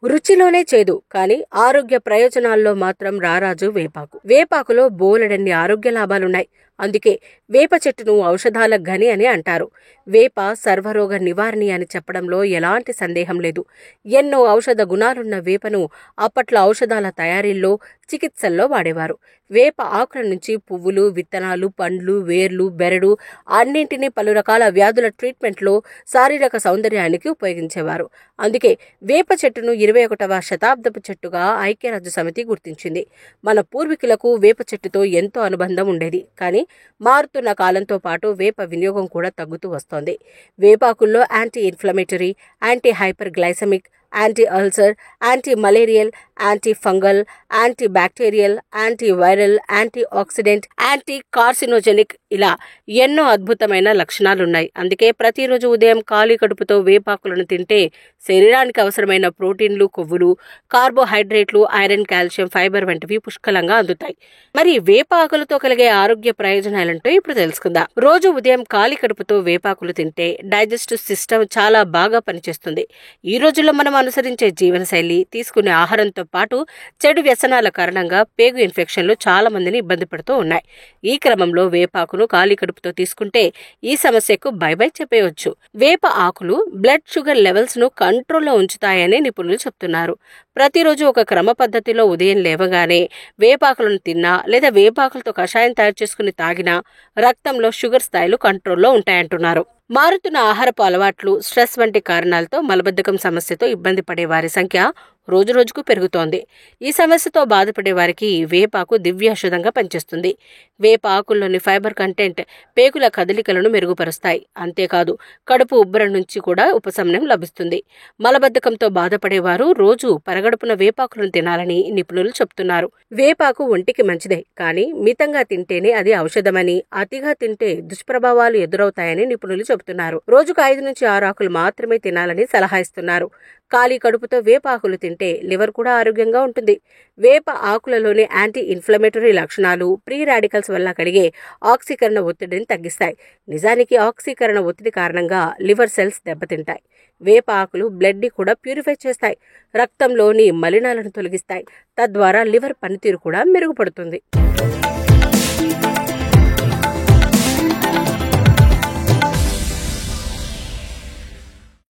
రుచిలోనే చేదు కానీ ఆరోగ్య ప్రయోజనాల్లో మాత్రం రారాజు వేపాకు. వేపాకులో బోలెడన్ని ఆరోగ్య లాభాలున్నాయి. అందుకే వేప చెట్టును ఔషధాల గని అని అంటారు. వేప సర్వరోగ నివారణి అని చెప్పడంలో ఎలాంటి సందేహం లేదు. ఎన్నో ఔషధ గుణాలున్న వేపను అప్పట్లో ఔషధాల తయారీల్లో, చికిత్సల్లో వాడేవారు. వేప ఆకుల నుంచి పువ్వులు, విత్తనాలు, పండ్లు, వేర్లు, బెరడు అన్నింటినీ పలు రకాల వ్యాధుల ట్రీట్మెంట్లో, శారీరక సౌందర్యానికి ఉపయోగించేవారు. అందుకే వేప చెట్టును 21వ శతాబ్దపు చెట్టుగా ఐక్యరాజ్య సమితి గుర్తించింది. మన పూర్వీకులకు వేప చెట్టుతో ఎంతో అనుబంధం ఉండేది. కానీ మారుతున్న కాలంతో పాటు వేప వినియోగం కూడా తగ్గుతూ వస్తోంది. వేపాకుల్లో anti inflammatory, anti hyper glycemic, anti ulcer, anti malarial, anti fungal, anti bacterial, anti viral, anti oxidant, anti carcinogenic ఇలా ఎన్నో అద్భుతమైన లక్షణాలున్నాయి. అందుకే ప్రతిరోజు ఉదయం ఖాళీ కడుపుతో వేపాకులను తింటే శరీరానికి అవసరమైన ప్రోటీన్లు, కొవ్వులు, కార్బోహైడ్రేట్లు, ఐరన్, కాల్షియం, ఫైబర్ వంటివి పుష్కలంగా అందుతాయి. మరి వేప ఆకులతో కలిగే ఆరోగ్య ప్రయోజనాలంటూ ఇప్పుడు తెలుసుకుందాం. రోజు ఉదయం ఖాళీ కడుపుతో వేపాకులు తింటే డైజెస్టివ్ సిస్టమ్ చాలా బాగా పనిచేస్తుంది. ఈ రోజుల్లో మనం అనుసరించే జీవనశైలి, తీసుకునే ఆహారంతో పాటు చెడు వ్యసనాల కారణంగా పేగు ఇన్ఫెక్షన్లు చాలా మందిని ఇబ్బంది పడుతూ ఉన్నాయి. ఈ క్రమంలో వేపాకును ఖాళీ కడుపుతో తీసుకుంటే ఈ సమస్యకు బై బై చెప్పేయొచ్చు. వేప ఆకులు బ్లడ్ షుగర్ లెవెల్స్ ను కంట్రోల్లో ఉంచుతాయని నిపుణులు చెప్తున్నారు. ప్రతిరోజు ఒక క్రమ పద్ధతిలో ఉదయం లేవగానే వేపాకులను తిన్నా లేదా వేపాకులతో కషాయం తయారు చేసుకుని తాగినా రక్తంలో షుగర్ స్థాయిలు కంట్రోల్లో ఉంటాయంటున్నారు. మారుతున్న ఆహారపు అలవాట్లు, స్ట్రెస్ వంటి కారణాలతో మలబద్ధకం సమస్యతో ఇబ్బంది పడే వారి సంఖ్య రోజురోజుకు పెరుగుతోంది. ఈ సమస్యతో బాధపడే వారికి వేపాకు దివ్యాషుధంగా పనిచేస్తుంది. వేప ఆకుల్లోని ఫైబర్ కంటెంట్ పేగుల కదలికలను మెరుగుపరుస్తాయి. అంతేకాదు కడుపు ఉబ్బరం నుంచి కూడా ఉపశమనం లభిస్తుంది. మలబద్ధకంతో బాధపడేవారు రోజు పరగడుపున వేపాకులను తినాలని నిపుణులు చెప్తున్నారు. వేపాకు ఒంటికి మంచిదే, కానీ మితంగా తింటేనే అది ఔషధమని, అతిగా తింటే దుష్ప్రభావాలు ఎదురవుతాయని నిపుణులు చెబుతున్నారు. రోజుకు 5 నుంచి 6 ఆకులు మాత్రమే తినాలని సలహా ఇస్తున్నారు. ఖాళీ కడుపుతో వేపాకులు తింటే లివర్ కూడా ఆరోగ్యంగా ఉంటుంది. వేప ఆకులలోని యాంటీ ఇన్ఫ్లమేటరీ లక్షణాలు ప్రీ రాడికల్స్ వల్ల కలిగే ఆక్సీకరణ ఒత్తిడిని తగ్గిస్తాయి. నిజానికి ఆక్సీకరణ ఒత్తిడి కారణంగా లివర్ సెల్స్ దెబ్బతింటాయి. వేప ఆకులు బ్లడ్ ని కూడా ప్యూరిఫై చేస్తాయి. రక్తంలోని మలినాలను తొలగిస్తాయి. తద్వారా లివర్ పనితీరు కూడా మెరుగుపడుతుంది.